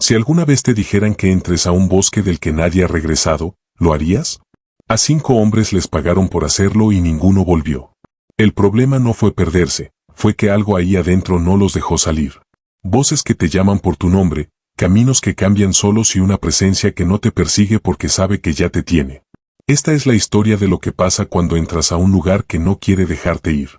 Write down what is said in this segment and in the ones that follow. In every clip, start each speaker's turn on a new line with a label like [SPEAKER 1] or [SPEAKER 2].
[SPEAKER 1] Si alguna vez te dijeran que entres a un bosque del que nadie ha regresado, ¿lo harías? A 5 hombres les pagaron por hacerlo y ninguno volvió. El problema no fue perderse, fue que algo ahí adentro no los dejó salir. Voces que te llaman por tu nombre, caminos que cambian solos y una presencia que no te persigue porque sabe que ya te tiene. Esta es la historia de lo que pasa cuando entras a un lugar que no quiere dejarte ir.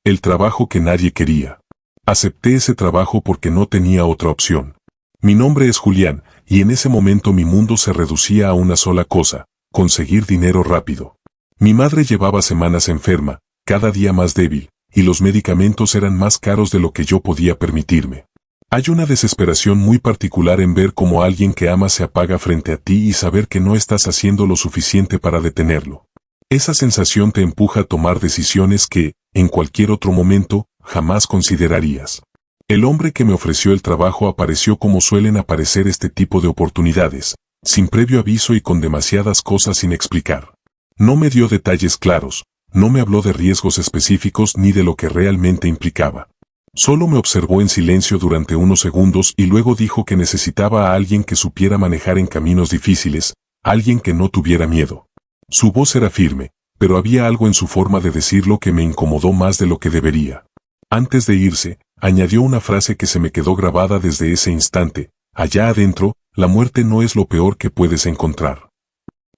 [SPEAKER 1] El trabajo que nadie quería. Acepté ese trabajo porque no tenía otra opción. Mi nombre es Julián, y en ese momento mi mundo se reducía a una sola cosa: conseguir dinero rápido. Mi madre llevaba semanas enferma, cada día más débil, y los medicamentos eran más caros de lo que yo podía permitirme. Hay una desesperación muy particular en ver cómo alguien que amas se apaga frente a ti y saber que no estás haciendo lo suficiente para detenerlo. Esa sensación te empuja a tomar decisiones que, en cualquier otro momento, jamás considerarías. El hombre que me ofreció el trabajo apareció como suelen aparecer este tipo de oportunidades, sin previo aviso y con demasiadas cosas sin explicar. No me dio detalles claros, no me habló de riesgos específicos ni de lo que realmente implicaba. Solo me observó en silencio durante unos segundos y luego dijo que necesitaba a alguien que supiera manejar en caminos difíciles, alguien que no tuviera miedo. Su voz era firme, pero había algo en su forma de decirlo que me incomodó más de lo que debería. Antes de irse, añadió una frase que se me quedó grabada desde ese instante: allá adentro, la muerte no es lo peor que puedes encontrar.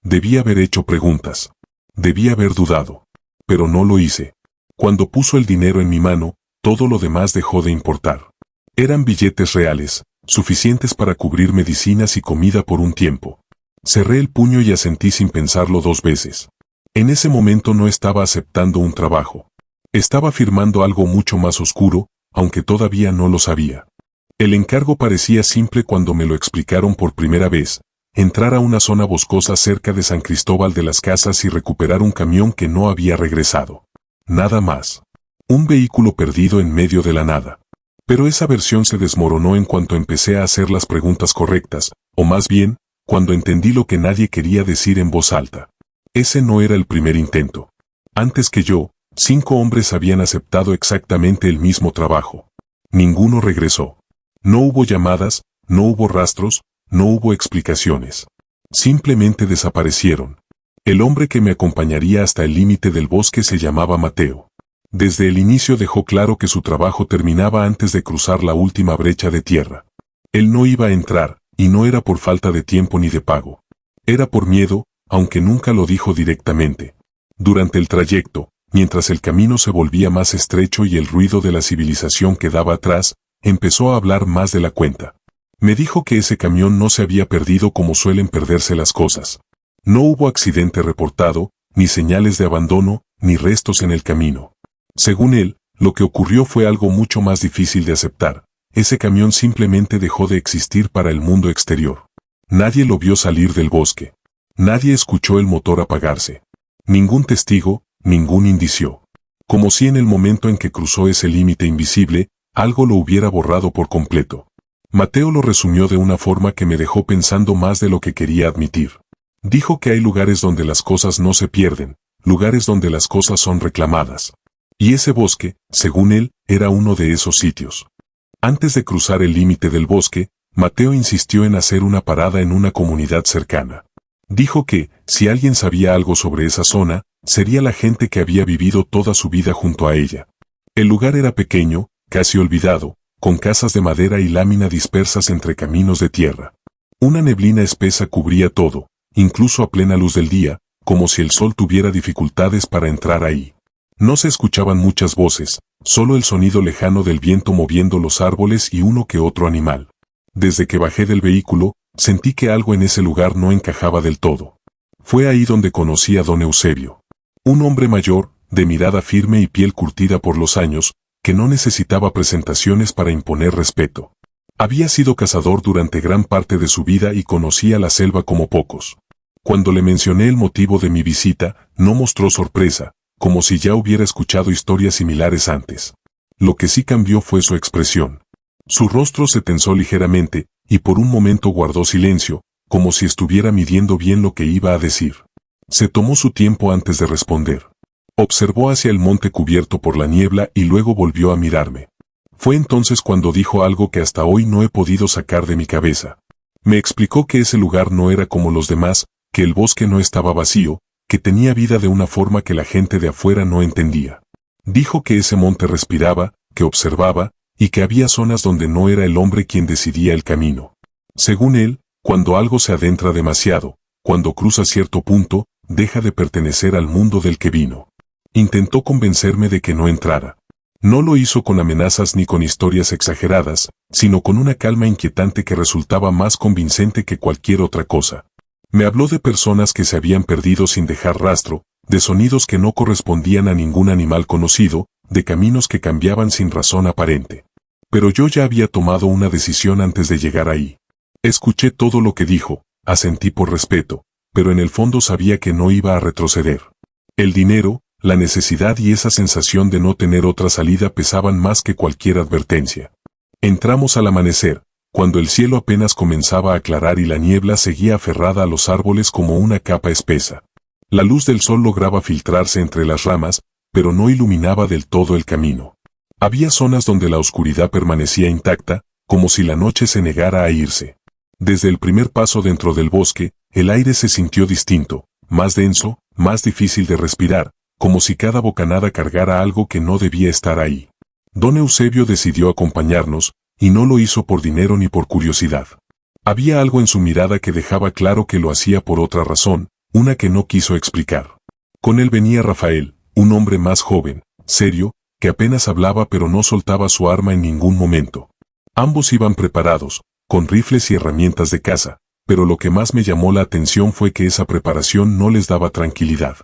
[SPEAKER 1] Debí haber hecho preguntas. Debí haber dudado. Pero no lo hice. Cuando puso el dinero en mi mano, todo lo demás dejó de importar. Eran billetes reales, suficientes para cubrir medicinas y comida por un tiempo. Cerré el puño y asentí sin pensarlo 2 veces. En ese momento no estaba aceptando un trabajo. Estaba firmando algo mucho más oscuro, aunque todavía no lo sabía. El encargo parecía simple cuando me lo explicaron por primera vez: entrar a una zona boscosa cerca de San Cristóbal de las Casas y recuperar un camión que no había regresado. Nada más. Un vehículo perdido en medio de la nada. Pero esa versión se desmoronó en cuanto empecé a hacer las preguntas correctas, o más bien, cuando entendí lo que nadie quería decir en voz alta. Ese no era el primer intento. Antes que yo, 5 hombres habían aceptado exactamente el mismo trabajo. Ninguno regresó. No hubo llamadas, no hubo rastros, no hubo explicaciones. Simplemente desaparecieron. El hombre que me acompañaría hasta el límite del bosque se llamaba Mateo. Desde el inicio dejó claro que su trabajo terminaba antes de cruzar la última brecha de tierra. Él no iba a entrar, y no era por falta de tiempo ni de pago. Era por miedo, aunque nunca lo dijo directamente. Durante el trayecto, mientras el camino se volvía más estrecho y el ruido de la civilización quedaba atrás, empezó a hablar más de la cuenta. Me dijo que ese camión no se había perdido como suelen perderse las cosas. No hubo accidente reportado, ni señales de abandono, ni restos en el camino. Según él, lo que ocurrió fue algo mucho más difícil de aceptar. Ese camión simplemente dejó de existir para el mundo exterior. Nadie lo vio salir del bosque. Nadie escuchó el motor apagarse. Ningún testigo, ningún indicio. Como si en el momento en que cruzó ese límite invisible, algo lo hubiera borrado por completo. Mateo lo resumió de una forma que me dejó pensando más de lo que quería admitir. Dijo que hay lugares donde las cosas no se pierden, lugares donde las cosas son reclamadas. Y ese bosque, según él, era uno de esos sitios. Antes de cruzar el límite del bosque, Mateo insistió en hacer una parada en una comunidad cercana. Dijo que, si alguien sabía algo sobre esa zona, sería la gente que había vivido toda su vida junto a ella. El lugar era pequeño, casi olvidado, con casas de madera y lámina dispersas entre caminos de tierra. Una neblina espesa cubría todo, incluso a plena luz del día, como si el sol tuviera dificultades para entrar ahí. No se escuchaban muchas voces, solo el sonido lejano del viento moviendo los árboles y uno que otro animal. Desde que bajé del vehículo, sentí que algo en ese lugar no encajaba del todo. Fue ahí donde conocí a don Eusebio. Un hombre mayor, de mirada firme y piel curtida por los años, que no necesitaba presentaciones para imponer respeto. Había sido cazador durante gran parte de su vida y conocía la selva como pocos. Cuando le mencioné el motivo de mi visita, no mostró sorpresa, como si ya hubiera escuchado historias similares antes. Lo que sí cambió fue su expresión. Su rostro se tensó ligeramente, y por un momento guardó silencio, como si estuviera midiendo bien lo que iba a decir. Se tomó su tiempo antes de responder. Observó hacia el monte cubierto por la niebla y luego volvió a mirarme. Fue entonces cuando dijo algo que hasta hoy no he podido sacar de mi cabeza. Me explicó que ese lugar no era como los demás, que el bosque no estaba vacío, que tenía vida de una forma que la gente de afuera no entendía. Dijo que ese monte respiraba, que observaba, y que había zonas donde no era el hombre quien decidía el camino. Según él, cuando algo se adentra demasiado, cuando cruza cierto punto, deja de pertenecer al mundo del que vino. Intentó convencerme de que no entrara. No lo hizo con amenazas ni con historias exageradas, sino con una calma inquietante que resultaba más convincente que cualquier otra cosa. Me habló de personas que se habían perdido sin dejar rastro, de sonidos que no correspondían a ningún animal conocido, de caminos que cambiaban sin razón aparente. Pero yo ya había tomado una decisión antes de llegar ahí. Escuché todo lo que dijo, asentí por respeto, pero en el fondo sabía que no iba a retroceder. El dinero, la necesidad y esa sensación de no tener otra salida pesaban más que cualquier advertencia. Entramos al amanecer, cuando el cielo apenas comenzaba a aclarar y la niebla seguía aferrada a los árboles como una capa espesa. La luz del sol lograba filtrarse entre las ramas, pero no iluminaba del todo el camino. Había zonas donde la oscuridad permanecía intacta, como si la noche se negara a irse. Desde el primer paso dentro del bosque, el aire se sintió distinto, más denso, más difícil de respirar, como si cada bocanada cargara algo que no debía estar ahí. Don Eusebio decidió acompañarnos, y no lo hizo por dinero ni por curiosidad. Había algo en su mirada que dejaba claro que lo hacía por otra razón, una que no quiso explicar. Con él venía Rafael, un hombre más joven, serio, que apenas hablaba pero no soltaba su arma en ningún momento. Ambos iban preparados, con rifles y herramientas de caza, pero lo que más me llamó la atención fue que esa preparación no les daba tranquilidad.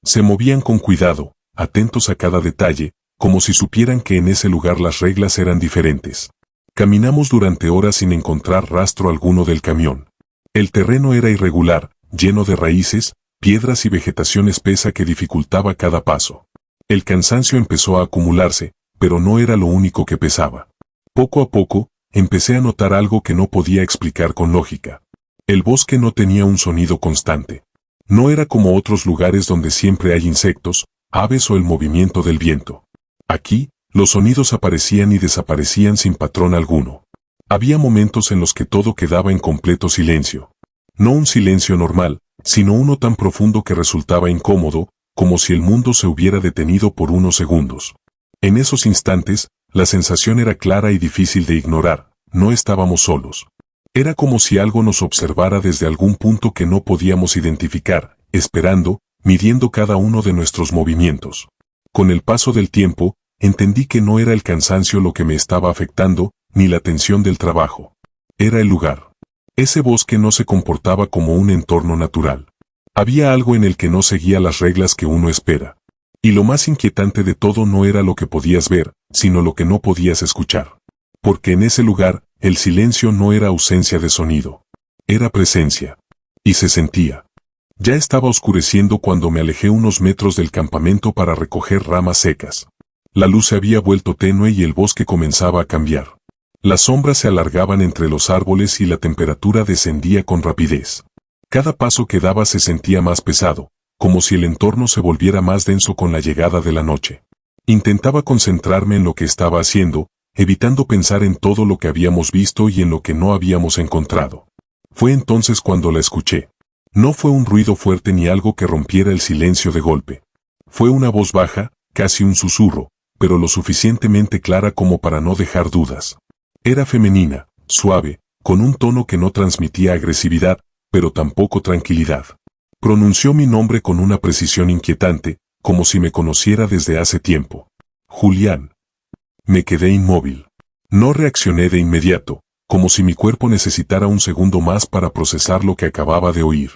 [SPEAKER 1] Se movían con cuidado, atentos a cada detalle, como si supieran que en ese lugar las reglas eran diferentes. Caminamos durante horas sin encontrar rastro alguno del camión. El terreno era irregular, lleno de raíces, piedras y vegetación espesa que dificultaba cada paso. El cansancio empezó a acumularse, pero no era lo único que pesaba. Poco a poco, empecé a notar algo que no podía explicar con lógica. El bosque no tenía un sonido constante. No era como otros lugares donde siempre hay insectos, aves o el movimiento del viento. Aquí, los sonidos aparecían y desaparecían sin patrón alguno. Había momentos en los que todo quedaba en completo silencio. No un silencio normal, sino uno tan profundo que resultaba incómodo, como si el mundo se hubiera detenido por unos segundos. En esos instantes, la sensación era clara y difícil de ignorar, no estábamos solos. Era como si algo nos observara desde algún punto que no podíamos identificar, esperando, midiendo cada uno de nuestros movimientos. Con el paso del tiempo, entendí que no era el cansancio lo que me estaba afectando, ni la tensión del trabajo. Era el lugar. Ese bosque no se comportaba como un entorno natural. Había algo en el que no seguía las reglas que uno espera. Y lo más inquietante de todo no era lo que podías ver, sino lo que no podías escuchar. Porque en ese lugar, el silencio no era ausencia de sonido. Era presencia. Y se sentía. Ya estaba oscureciendo cuando me alejé unos metros del campamento para recoger ramas secas. La luz se había vuelto tenue y el bosque comenzaba a cambiar. Las sombras se alargaban entre los árboles y la temperatura descendía con rapidez. Cada paso que daba se sentía más pesado, como si el entorno se volviera más denso con la llegada de la noche. Intentaba concentrarme en lo que estaba haciendo, evitando pensar en todo lo que habíamos visto y en lo que no habíamos encontrado. Fue entonces cuando la escuché. No fue un ruido fuerte ni algo que rompiera el silencio de golpe. Fue una voz baja, casi un susurro, pero lo suficientemente clara como para no dejar dudas. Era femenina, suave, con un tono que no transmitía agresividad, pero tampoco tranquilidad. Pronunció mi nombre con una precisión inquietante, como si me conociera desde hace tiempo. Julián. Me quedé inmóvil. No reaccioné de inmediato, como si mi cuerpo necesitara un segundo más para procesar lo que acababa de oír.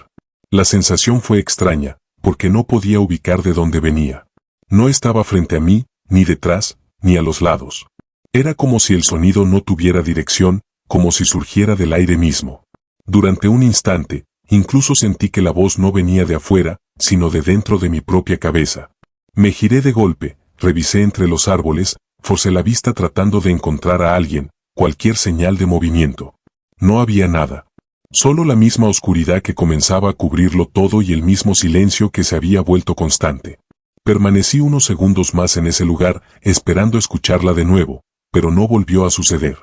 [SPEAKER 1] La sensación fue extraña, porque no podía ubicar de dónde venía. No estaba frente a mí, ni detrás, ni a los lados. Era como si el sonido no tuviera dirección, como si surgiera del aire mismo. Durante un instante, incluso sentí que la voz no venía de afuera, sino de dentro de mi propia cabeza. Me giré de golpe, revisé entre los árboles, forcé la vista tratando de encontrar a alguien, cualquier señal de movimiento. No había nada. Solo la misma oscuridad que comenzaba a cubrirlo todo y el mismo silencio que se había vuelto constante. Permanecí unos segundos más en ese lugar, esperando escucharla de nuevo, pero no volvió a suceder.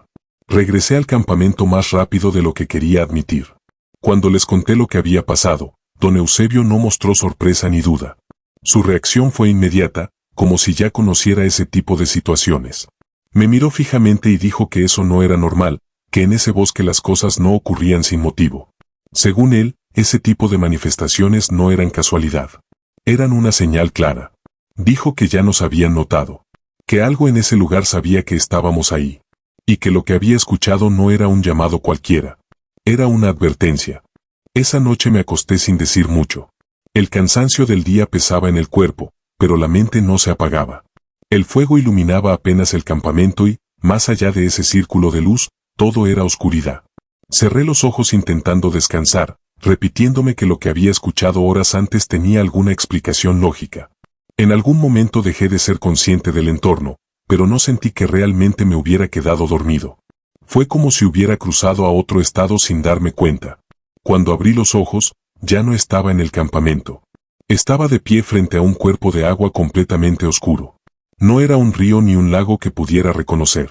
[SPEAKER 1] Regresé al campamento más rápido de lo que quería admitir. Cuando les conté lo que había pasado, don Eusebio no mostró sorpresa ni duda. Su reacción fue inmediata, como si ya conociera ese tipo de situaciones. Me miró fijamente y dijo que eso no era normal, que en ese bosque las cosas no ocurrían sin motivo. Según él, ese tipo de manifestaciones no eran casualidad. Eran una señal clara. Dijo que ya nos habían notado. Que algo en ese lugar sabía que estábamos ahí. Y que lo que había escuchado no era un llamado cualquiera. Era una advertencia. Esa noche me acosté sin decir mucho. El cansancio del día pesaba en el cuerpo, pero la mente no se apagaba. El fuego iluminaba apenas el campamento y, más allá de ese círculo de luz, todo era oscuridad. Cerré los ojos intentando descansar, repitiéndome que lo que había escuchado horas antes tenía alguna explicación lógica. En algún momento dejé de ser consciente del entorno, pero no sentí que realmente me hubiera quedado dormido. Fue como si hubiera cruzado a otro estado sin darme cuenta. Cuando abrí los ojos, ya no estaba en el campamento. Estaba de pie frente a un cuerpo de agua completamente oscuro. No era un río ni un lago que pudiera reconocer.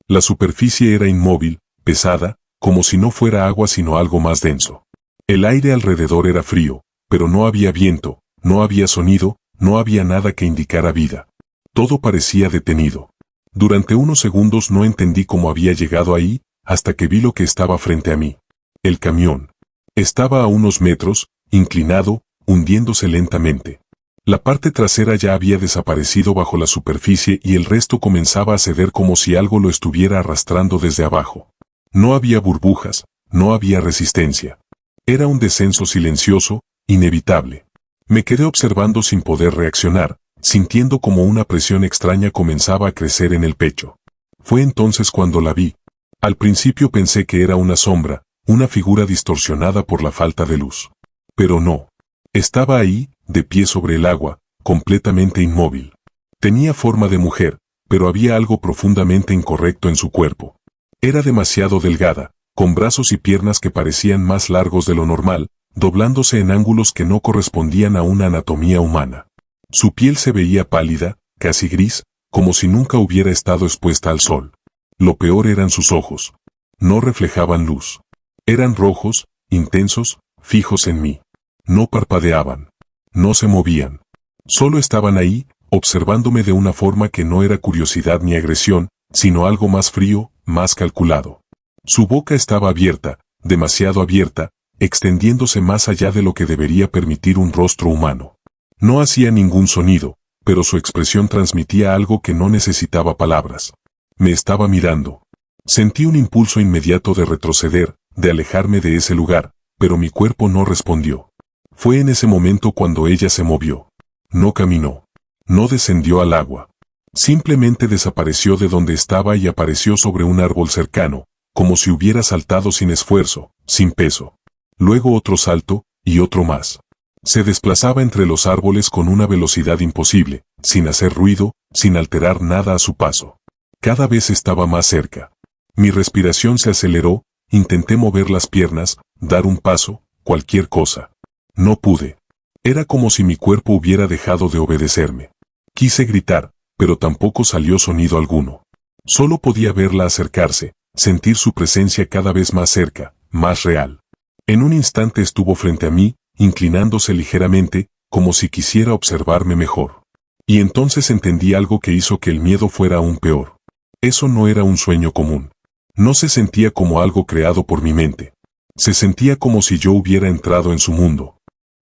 [SPEAKER 1] La superficie era inmóvil, pesada, como si no fuera agua sino algo más denso. El aire alrededor era frío, pero no había viento, no había sonido, no había nada que indicara vida. Todo parecía detenido. Durante unos segundos no entendí cómo había llegado ahí, hasta que vi lo que estaba frente a mí. El camión. Estaba a unos metros, inclinado, hundiéndose lentamente. La parte trasera ya había desaparecido bajo la superficie y el resto comenzaba a ceder como si algo lo estuviera arrastrando desde abajo. No había burbujas, no había resistencia. Era un descenso silencioso, inevitable. Me quedé observando sin poder reaccionar, sintiendo como una presión extraña comenzaba a crecer en el pecho. Fue entonces cuando la vi. Al principio pensé que era una sombra, una figura distorsionada por la falta de luz. Pero no. Estaba ahí, de pie sobre el agua, completamente inmóvil. Tenía forma de mujer, pero había algo profundamente incorrecto en su cuerpo. Era demasiado delgada, con brazos y piernas que parecían más largos de lo normal, doblándose en ángulos que no correspondían a una anatomía humana. Su piel se veía pálida, casi gris, como si nunca hubiera estado expuesta al sol. Lo peor eran sus ojos. No reflejaban luz. Eran rojos, intensos, fijos en mí. No parpadeaban. No se movían. Solo estaban ahí, observándome de una forma que no era curiosidad ni agresión, sino algo más frío, más calculado. Su boca estaba abierta, demasiado abierta, extendiéndose más allá de lo que debería permitir un rostro humano. No hacía ningún sonido, pero su expresión transmitía algo que no necesitaba palabras. Me estaba mirando. Sentí un impulso inmediato de retroceder, de alejarme de ese lugar, pero mi cuerpo no respondió. Fue en ese momento cuando ella se movió. No caminó. No descendió al agua. Simplemente desapareció de donde estaba y apareció sobre un árbol cercano, como si hubiera saltado sin esfuerzo, sin peso. Luego otro salto, y otro más. Se desplazaba entre los árboles con una velocidad imposible, sin hacer ruido, sin alterar nada a su paso. Cada vez estaba más cerca. Mi respiración se aceleró, intenté mover las piernas, dar un paso, cualquier cosa. No pude. Era como si mi cuerpo hubiera dejado de obedecerme. Quise gritar, pero tampoco salió sonido alguno. Solo podía verla acercarse, sentir su presencia cada vez más cerca, más real. En un instante estuvo frente a mí, inclinándose ligeramente, como si quisiera observarme mejor. Y entonces entendí algo que hizo que el miedo fuera aún peor. Eso no era un sueño común. No se sentía como algo creado por mi mente. Se sentía como si yo hubiera entrado en su mundo.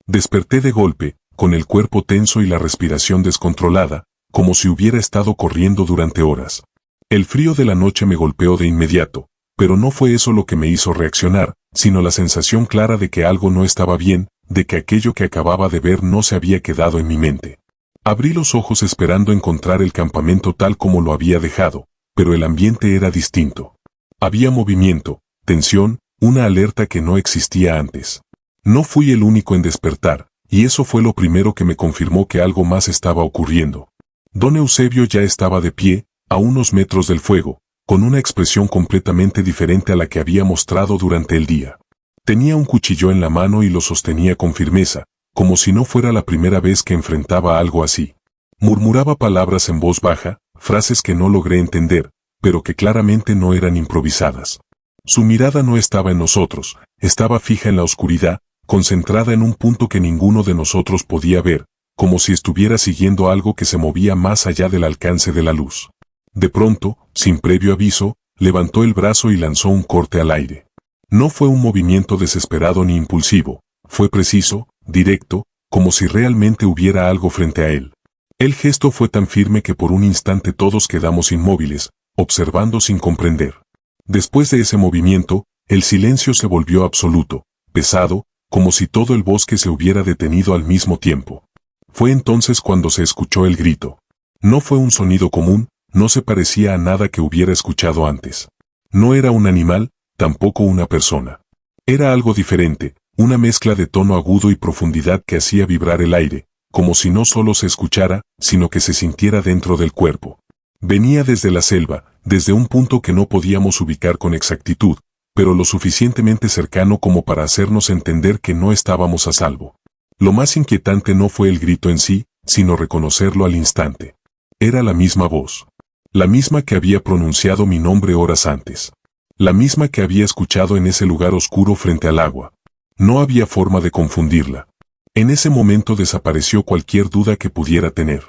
[SPEAKER 1] Desperté de golpe, con el cuerpo tenso y la respiración descontrolada, como si hubiera estado corriendo durante horas. El frío de la noche me golpeó de inmediato, pero no fue eso lo que me hizo reaccionar, sino la sensación clara de que algo no estaba bien, de que aquello que acababa de ver no se había quedado en mi mente. Abrí los ojos esperando encontrar el campamento tal como lo había dejado, pero el ambiente era distinto. Había movimiento, tensión, una alerta que no existía antes. No fui el único en despertar, y eso fue lo primero que me confirmó que algo más estaba ocurriendo. Don Eusebio ya estaba de pie, a unos metros del fuego, con una expresión completamente diferente a la que había mostrado durante el día. Tenía un cuchillo en la mano y lo sostenía con firmeza, como si no fuera la primera vez que enfrentaba algo así. Murmuraba palabras en voz baja, frases que no logré entender, pero que claramente no eran improvisadas. Su mirada no estaba en nosotros, estaba fija en la oscuridad, concentrada en un punto que ninguno de nosotros podía ver, como si estuviera siguiendo algo que se movía más allá del alcance de la luz. De pronto, sin previo aviso, levantó el brazo y lanzó un corte al aire. No fue un movimiento desesperado ni impulsivo, fue preciso, directo, como si realmente hubiera algo frente a él. El gesto fue tan firme que por un instante todos quedamos inmóviles, observando sin comprender. Después de ese movimiento, el silencio se volvió absoluto, pesado, como si todo el bosque se hubiera detenido al mismo tiempo. Fue entonces cuando se escuchó el grito. No fue un sonido común, no se parecía a nada que hubiera escuchado antes. No era un animal, tampoco una persona. Era algo diferente, una mezcla de tono agudo y profundidad que hacía vibrar el aire, como si no solo se escuchara, sino que se sintiera dentro del cuerpo. Venía desde la selva, desde un punto que no podíamos ubicar con exactitud, pero lo suficientemente cercano como para hacernos entender que no estábamos a salvo. Lo más inquietante no fue el grito en sí, sino reconocerlo al instante. Era la misma voz. La misma que había pronunciado mi nombre horas antes. La misma que había escuchado en ese lugar oscuro frente al agua. No había forma de confundirla. En ese momento desapareció cualquier duda que pudiera tener.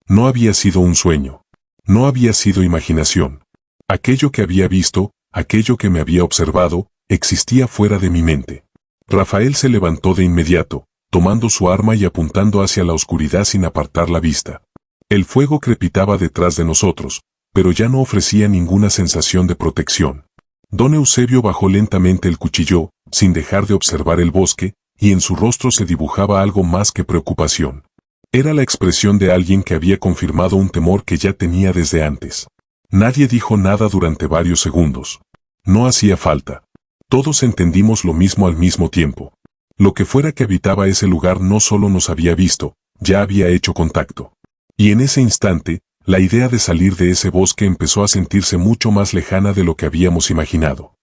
[SPEAKER 1] No había sido un sueño. No había sido imaginación. Aquello que había visto, aquello que me había observado, existía fuera de mi mente. Rafael se levantó de inmediato, tomando su arma y apuntando hacia la oscuridad sin apartar la vista. El fuego crepitaba detrás de nosotros, pero ya no ofrecía ninguna sensación de protección. Don Eusebio bajó lentamente el cuchillo, sin dejar de observar el bosque, y en su rostro se dibujaba algo más que preocupación. Era la expresión de alguien que había confirmado un temor que ya tenía desde antes. Nadie dijo nada durante varios segundos. No hacía falta. Todos entendimos lo mismo al mismo tiempo. Lo que fuera que habitaba ese lugar no solo nos había visto, ya había hecho contacto. Y en ese instante, la idea de salir de ese bosque empezó a sentirse mucho más lejana de lo que habíamos imaginado.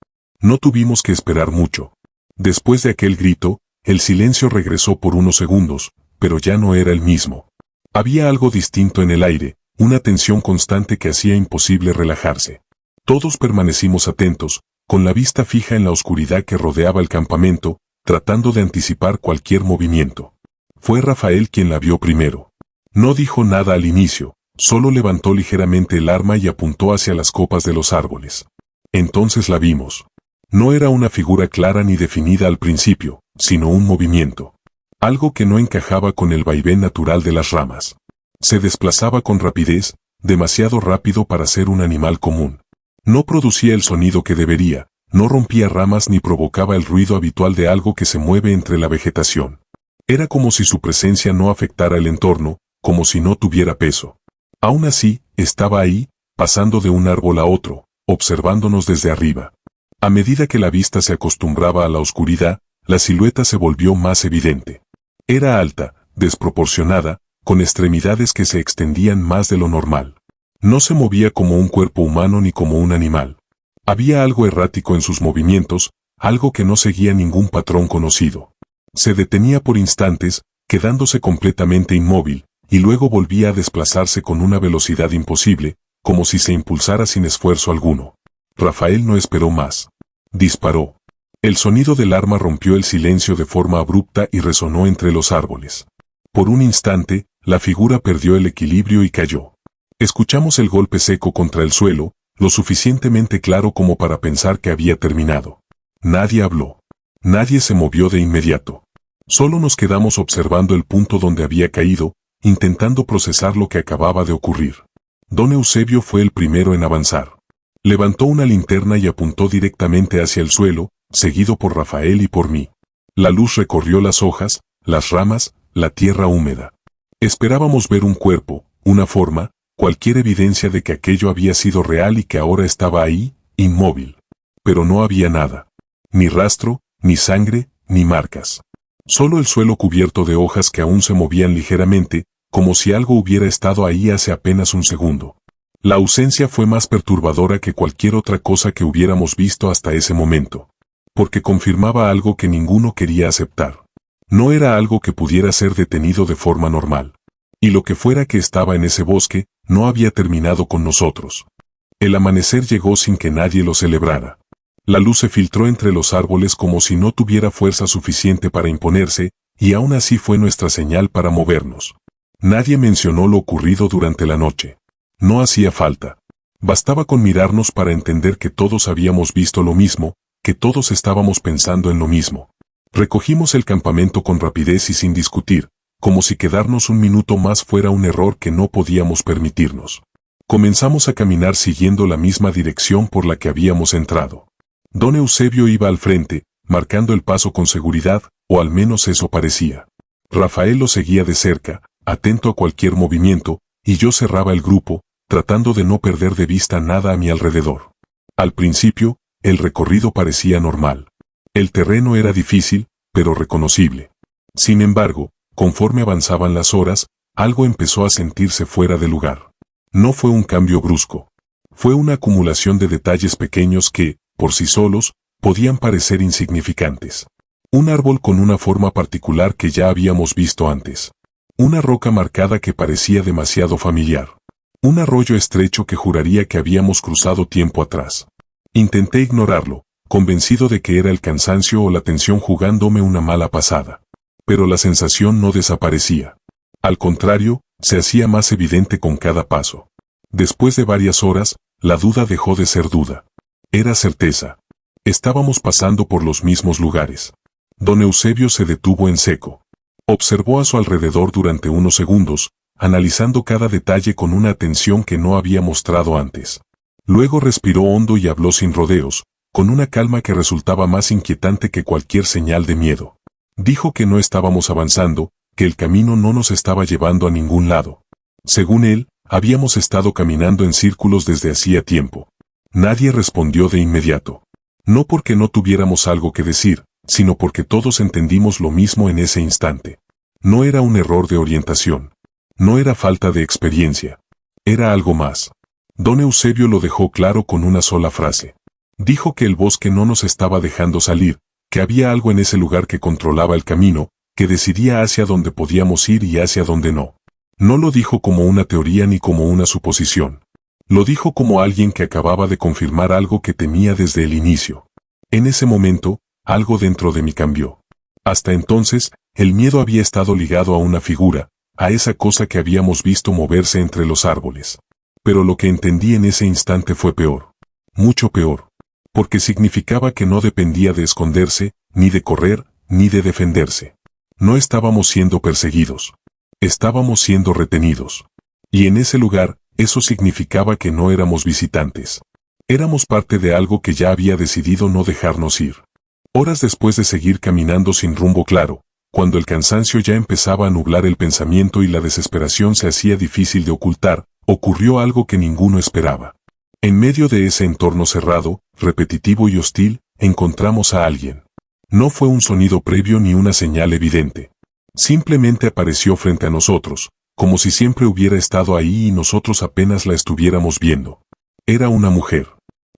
[SPEAKER 1] No tuvimos que esperar mucho. Después de aquel grito, el silencio regresó por unos segundos, pero ya no era el mismo. Había algo distinto en el aire, una tensión constante que hacía imposible relajarse. Todos permanecimos atentos, con la vista fija en la oscuridad que rodeaba el campamento, tratando de anticipar cualquier movimiento. Fue Rafael quien la vio primero. No dijo nada al inicio, solo levantó ligeramente el arma y apuntó hacia las copas de los árboles. Entonces la vimos. No era una figura clara ni definida al principio, sino un movimiento. Algo que no encajaba con el vaivén natural de las ramas. Se desplazaba con rapidez, demasiado rápido para ser un animal común. No producía el sonido que debería, no rompía ramas ni provocaba el ruido habitual de algo que se mueve entre la vegetación. Era como si su presencia no afectara el entorno, como si no tuviera peso. Aún así, estaba ahí, pasando de un árbol a otro, observándonos desde arriba. A medida que la vista se acostumbraba a la oscuridad, la silueta se volvió más evidente. Era alta, desproporcionada, con extremidades que se extendían más de lo normal. No se movía como un cuerpo humano ni como un animal. Había algo errático en sus movimientos, algo que no seguía ningún patrón conocido. Se detenía por instantes, quedándose completamente inmóvil, y luego volvía a desplazarse con una velocidad imposible, como si se impulsara sin esfuerzo alguno. Rafael no esperó más. Disparó. El sonido del arma rompió el silencio de forma abrupta y resonó entre los árboles. Por un instante, la figura perdió el equilibrio y cayó. Escuchamos el golpe seco contra el suelo, lo suficientemente claro como para pensar que había terminado. Nadie habló. Nadie se movió de inmediato. Solo nos quedamos observando el punto donde había caído, intentando procesar lo que acababa de ocurrir. Don Eusebio fue el primero en avanzar. Levantó una linterna y apuntó directamente hacia el suelo, seguido por Rafael y por mí. La luz recorrió las hojas, las ramas, la tierra húmeda. Esperábamos ver un cuerpo, una forma, cualquier evidencia de que aquello había sido real y que ahora estaba ahí, inmóvil. Pero no había nada. Ni rastro, ni sangre, ni marcas. Solo el suelo cubierto de hojas que aún se movían ligeramente, como si algo hubiera estado ahí hace apenas un segundo. La ausencia fue más perturbadora que cualquier otra cosa que hubiéramos visto hasta ese momento. Porque confirmaba algo que ninguno quería aceptar. No era algo que pudiera ser detenido de forma normal. Y lo que fuera que estaba en ese bosque, no había terminado con nosotros. El amanecer llegó sin que nadie lo celebrara. La luz se filtró entre los árboles como si no tuviera fuerza suficiente para imponerse, y aún así fue nuestra señal para movernos. Nadie mencionó lo ocurrido durante la noche. No hacía falta. Bastaba con mirarnos para entender que todos habíamos visto lo mismo, que todos estábamos pensando en lo mismo. Recogimos el campamento con rapidez y sin discutir, como si quedarnos un minuto más fuera un error que no podíamos permitirnos. Comenzamos a caminar siguiendo la misma dirección por la que habíamos entrado. Don Eusebio iba al frente, marcando el paso con seguridad, o al menos eso parecía. Rafael lo seguía de cerca, atento a cualquier movimiento, y yo cerraba el grupo, tratando de no perder de vista nada a mi alrededor. Al principio, el recorrido parecía normal. El terreno era difícil, pero reconocible. Sin embargo, conforme avanzaban las horas, algo empezó a sentirse fuera de lugar. No fue un cambio brusco. Fue una acumulación de detalles pequeños que, por sí solos, podían parecer insignificantes. Un árbol con una forma particular que ya habíamos visto antes. Una roca marcada que parecía demasiado familiar. Un arroyo estrecho que juraría que habíamos cruzado tiempo atrás. Intenté ignorarlo, convencido de que era el cansancio o la tensión jugándome una mala pasada. Pero la sensación no desaparecía. Al contrario, se hacía más evidente con cada paso. Después de varias horas, la duda dejó de ser duda. Era certeza. Estábamos pasando por los mismos lugares. Don Eusebio se detuvo en seco. Observó a su alrededor durante unos segundos, analizando cada detalle con una atención que no había mostrado antes. Luego respiró hondo y habló sin rodeos, con una calma que resultaba más inquietante que cualquier señal de miedo. Dijo que no estábamos avanzando, que el camino no nos estaba llevando a ningún lado. Según él, habíamos estado caminando en círculos desde hacía tiempo. Nadie respondió de inmediato. No porque no tuviéramos algo que decir, sino porque todos entendimos lo mismo en ese instante. No era un error de orientación. No era falta de experiencia. Era algo más. Don Eusebio lo dejó claro con una sola frase. Dijo que el bosque no nos estaba dejando salir, que había algo en ese lugar que controlaba el camino, que decidía hacia dónde podíamos ir y hacia dónde no. No lo dijo como una teoría ni como una suposición. Lo dijo como alguien que acababa de confirmar algo que temía desde el inicio. En ese momento, algo dentro de mí cambió. Hasta entonces, el miedo había estado ligado a una figura, a esa cosa que habíamos visto moverse entre los árboles. Pero lo que entendí en ese instante fue peor. Mucho peor. Porque significaba que no dependía de esconderse, ni de correr, ni de defenderse. No estábamos siendo perseguidos. Estábamos siendo retenidos. Y en ese lugar, eso significaba que no éramos visitantes. Éramos parte de algo que ya había decidido no dejarnos ir. Horas después de seguir caminando sin rumbo claro, cuando el cansancio ya empezaba a nublar el pensamiento y la desesperación se hacía difícil de ocultar, ocurrió algo que ninguno esperaba. En medio de ese entorno cerrado, repetitivo y hostil, encontramos a alguien. No fue un sonido previo ni una señal evidente. Simplemente apareció frente a nosotros, como si siempre hubiera estado ahí y nosotros apenas la estuviéramos viendo. Era una mujer.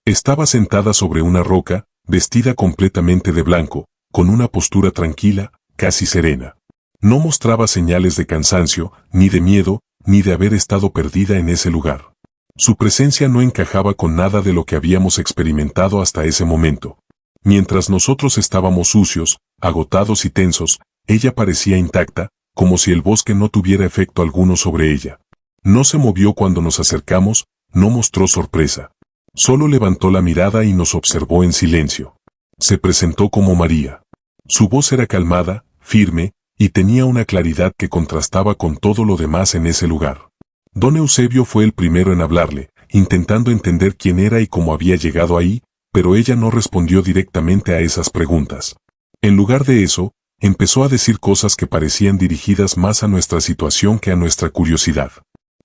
[SPEAKER 1] Estaba sentada sobre una roca, vestida completamente de blanco, con una postura tranquila, casi serena. No mostraba señales de cansancio, ni de miedo, ni de haber estado perdida en ese lugar. Su presencia no encajaba con nada de lo que habíamos experimentado hasta ese momento. Mientras nosotros estábamos sucios, agotados y tensos, ella parecía intacta, como si el bosque no tuviera efecto alguno sobre ella. No se movió cuando nos acercamos, no mostró sorpresa. Solo levantó la mirada y nos observó en silencio. Se presentó como María. Su voz era calmada, firme, y tenía una claridad que contrastaba con todo lo demás en ese lugar. Don Eusebio fue el primero en hablarle, intentando entender quién era y cómo había llegado ahí, pero ella no respondió directamente a esas preguntas. En lugar de eso, empezó a decir cosas que parecían dirigidas más a nuestra situación que a nuestra curiosidad.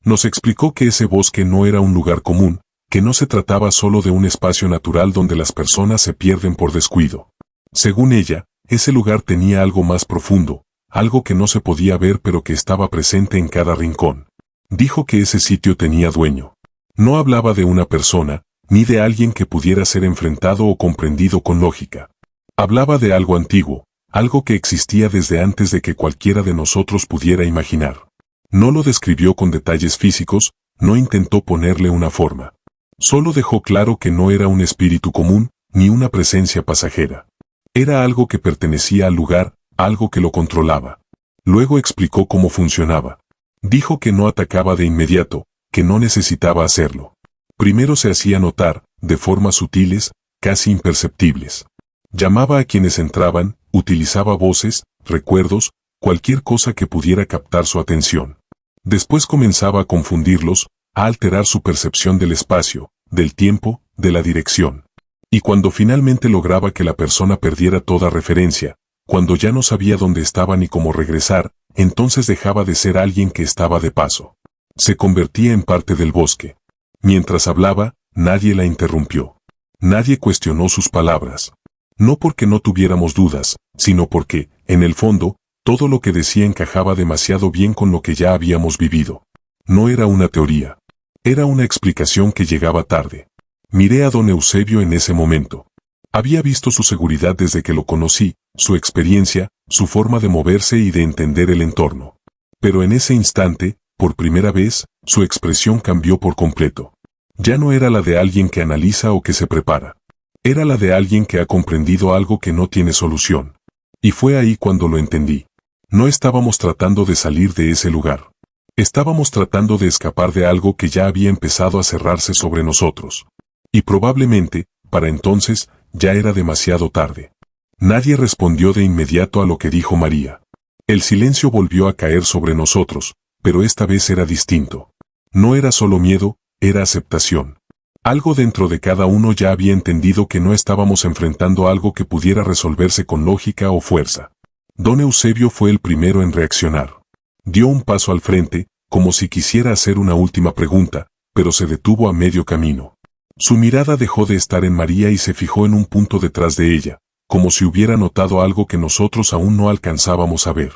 [SPEAKER 1] Nos explicó que ese bosque no era un lugar común, que no se trataba solo de un espacio natural donde las personas se pierden por descuido. Según ella, ese lugar tenía algo más profundo, algo que no se podía ver pero que estaba presente en cada rincón. Dijo que ese sitio tenía dueño. No hablaba de una persona, ni de alguien que pudiera ser enfrentado o comprendido con lógica. Hablaba de algo antiguo, algo que existía desde antes de que cualquiera de nosotros pudiera imaginar. No lo describió con detalles físicos, no intentó ponerle una forma. Solo dejó claro que no era un espíritu común, ni una presencia pasajera. Era algo que pertenecía al lugar, algo que lo controlaba. Luego explicó cómo funcionaba. Dijo que no atacaba de inmediato, que no necesitaba hacerlo. Primero se hacía notar, de formas sutiles, casi imperceptibles. Llamaba a quienes entraban, utilizaba voces, recuerdos, cualquier cosa que pudiera captar su atención. Después comenzaba a confundirlos, a alterar su percepción del espacio, del tiempo, de la dirección. Y cuando finalmente lograba que la persona perdiera toda referencia, cuando ya no sabía dónde estaba ni cómo regresar, entonces dejaba de ser alguien que estaba de paso. Se convertía en parte del bosque. Mientras hablaba, nadie la interrumpió. Nadie cuestionó sus palabras. No porque no tuviéramos dudas, sino porque, en el fondo, todo lo que decía encajaba demasiado bien con lo que ya habíamos vivido. No era una teoría. Era una explicación que llegaba tarde. Miré a don Eusebio en ese momento. Había visto su seguridad desde que lo conocí, su experiencia, su forma de moverse y de entender el entorno. Pero en ese instante, por primera vez, su expresión cambió por completo. Ya no era la de alguien que analiza o que se prepara. Era la de alguien que ha comprendido algo que no tiene solución. Y fue ahí cuando lo entendí. No estábamos tratando de salir de ese lugar. Estábamos tratando de escapar de algo que ya había empezado a cerrarse sobre nosotros. Y probablemente, para entonces, ya era demasiado tarde. Nadie respondió de inmediato a lo que dijo María. El silencio volvió a caer sobre nosotros, pero esta vez era distinto. No era solo miedo, era aceptación. Algo dentro de cada uno ya había entendido que no estábamos enfrentando algo que pudiera resolverse con lógica o fuerza. Don Eusebio fue el primero en reaccionar. Dio un paso al frente, como si quisiera hacer una última pregunta, pero se detuvo a medio camino. Su mirada dejó de estar en María y se fijó en un punto detrás de ella, como si hubiera notado algo que nosotros aún no alcanzábamos a ver.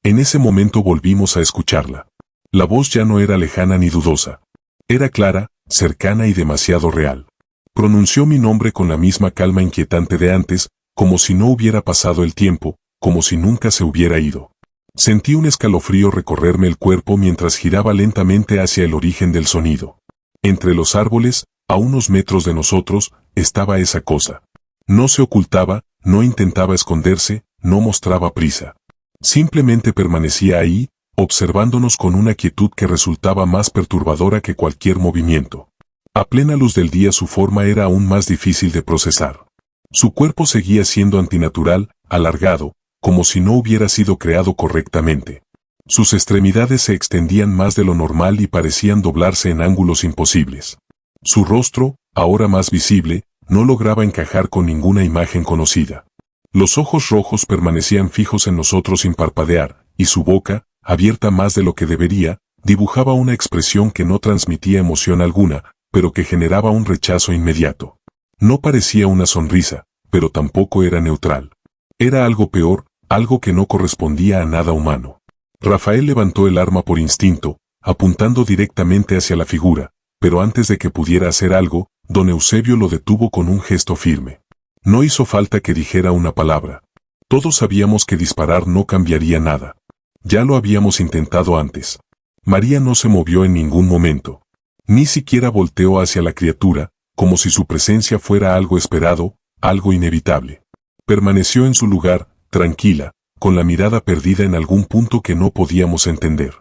[SPEAKER 1] En ese momento volvimos a escucharla. La voz ya no era lejana ni dudosa. Era clara, cercana y demasiado real. Pronunció mi nombre con la misma calma inquietante de antes, como si no hubiera pasado el tiempo, como si nunca se hubiera ido. Sentí un escalofrío recorrerme el cuerpo mientras giraba lentamente hacia el origen del sonido. Entre los árboles, a unos metros de nosotros, estaba esa cosa. No se ocultaba, no intentaba esconderse, no mostraba prisa. Simplemente permanecía ahí, observándonos con una quietud que resultaba más perturbadora que cualquier movimiento. A plena luz del día su forma era aún más difícil de procesar. Su cuerpo seguía siendo antinatural, alargado, como si no hubiera sido creado correctamente. Sus extremidades se extendían más de lo normal y parecían doblarse en ángulos imposibles. Su rostro, ahora más visible, no lograba encajar con ninguna imagen conocida. Los ojos rojos permanecían fijos en nosotros sin parpadear, y su boca, abierta más de lo que debería, dibujaba una expresión que no transmitía emoción alguna, pero que generaba un rechazo inmediato. No parecía una sonrisa, pero tampoco era neutral. Era algo peor, algo que no correspondía a nada humano. Rafael levantó el arma por instinto, apuntando directamente hacia la figura, pero antes de que pudiera hacer algo, don Eusebio lo detuvo con un gesto firme. No hizo falta que dijera una palabra. Todos sabíamos que disparar no cambiaría nada. Ya lo habíamos intentado antes. María no se movió en ningún momento. Ni siquiera volteó hacia la criatura, como si su presencia fuera algo esperado, algo inevitable. Permaneció en su lugar, tranquila, con la mirada perdida en algún punto que no podíamos entender.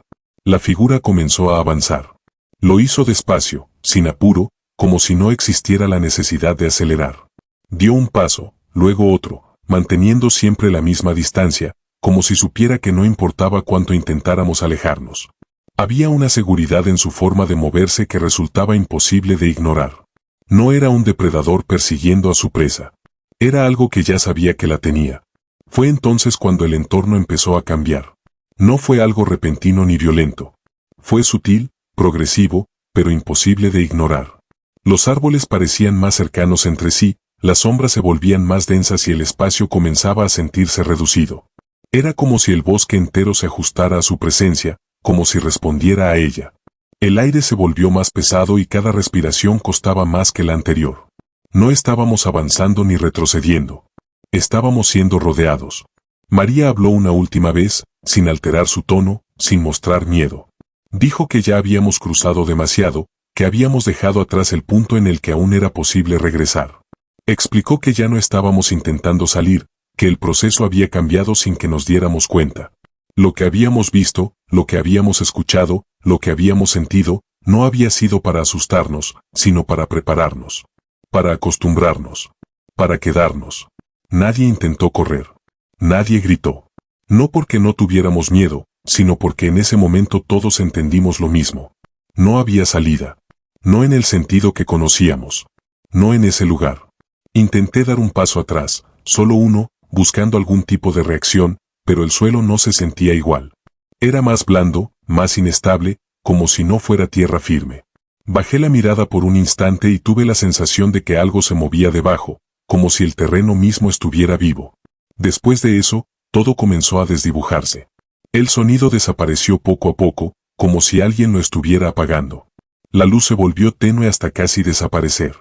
[SPEAKER 1] La figura comenzó a avanzar. Lo hizo despacio, sin apuro, como si no existiera la necesidad de acelerar. Dio un paso, luego otro, manteniendo siempre la misma distancia, como si supiera que no importaba cuánto intentáramos alejarnos. Había una seguridad en su forma de moverse que resultaba imposible de ignorar. No era un depredador persiguiendo a su presa. Era algo que ya sabía que la tenía. Fue entonces cuando el entorno empezó a cambiar. No fue algo repentino ni violento. Fue sutil, progresivo, pero imposible de ignorar. Los árboles parecían más cercanos entre sí, las sombras se volvían más densas y el espacio comenzaba a sentirse reducido. Era como si el bosque entero se ajustara a su presencia, como si respondiera a ella. El aire se volvió más pesado y cada respiración costaba más que la anterior. No estábamos avanzando ni retrocediendo. Estábamos siendo rodeados. María habló una última vez, sin alterar su tono, sin mostrar miedo. Dijo que ya habíamos cruzado demasiado, que habíamos dejado atrás el punto en el que aún era posible regresar. Explicó que ya no estábamos intentando salir, que el proceso había cambiado sin que nos diéramos cuenta. Lo que habíamos visto, lo que habíamos escuchado, lo que habíamos sentido, no había sido para asustarnos, sino para prepararnos, para acostumbrarnos, para quedarnos. Nadie intentó correr. Nadie gritó. No porque no tuviéramos miedo, sino porque en ese momento todos entendimos lo mismo. No había salida. No en el sentido que conocíamos. No en ese lugar. Intenté dar un paso atrás, solo uno, buscando algún tipo de reacción, pero el suelo no se sentía igual. Era más blando, más inestable, como si no fuera tierra firme. Bajé la mirada por un instante y tuve la sensación de que algo se movía debajo, como si el terreno mismo estuviera vivo. Después de eso, todo comenzó a desdibujarse. El sonido desapareció poco a poco, como si alguien lo estuviera apagando. La luz se volvió tenue hasta casi desaparecer.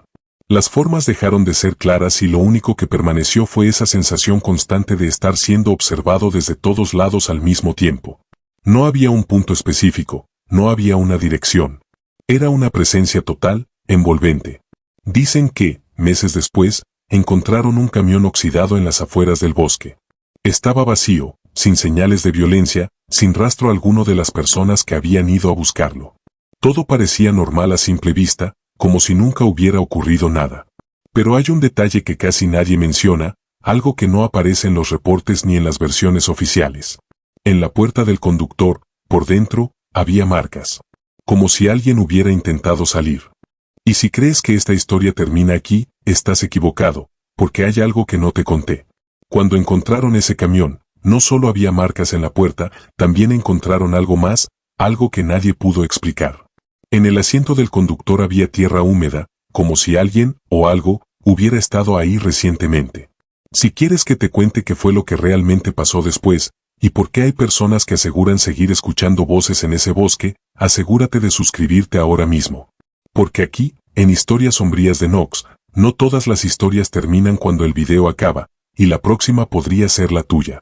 [SPEAKER 1] Las formas dejaron de ser claras y lo único que permaneció fue esa sensación constante de estar siendo observado desde todos lados al mismo tiempo. No había un punto específico, no había una dirección. Era una presencia total, envolvente. Dicen que, meses después, encontraron un camión oxidado en las afueras del bosque. Estaba vacío, sin señales de violencia, sin rastro alguno de las personas que habían ido a buscarlo. Todo parecía normal a simple vista, como si nunca hubiera ocurrido nada. Pero hay un detalle que casi nadie menciona, algo que no aparece en los reportes ni en las versiones oficiales. En la puerta del conductor, por dentro, había marcas. Como si alguien hubiera intentado salir. Y si crees que esta historia termina aquí, estás equivocado, porque hay algo que no te conté. Cuando encontraron ese camión, no solo había marcas en la puerta, también encontraron algo más, algo que nadie pudo explicar. En el asiento del conductor había tierra húmeda, como si alguien, o algo, hubiera estado ahí recientemente. Si quieres que te cuente qué fue lo que realmente pasó después, y por qué hay personas que aseguran seguir escuchando voces en ese bosque, asegúrate de suscribirte ahora mismo. Porque aquí, en Historias Sombrías de Nox, no todas las historias terminan cuando el video acaba, y la próxima podría ser la tuya.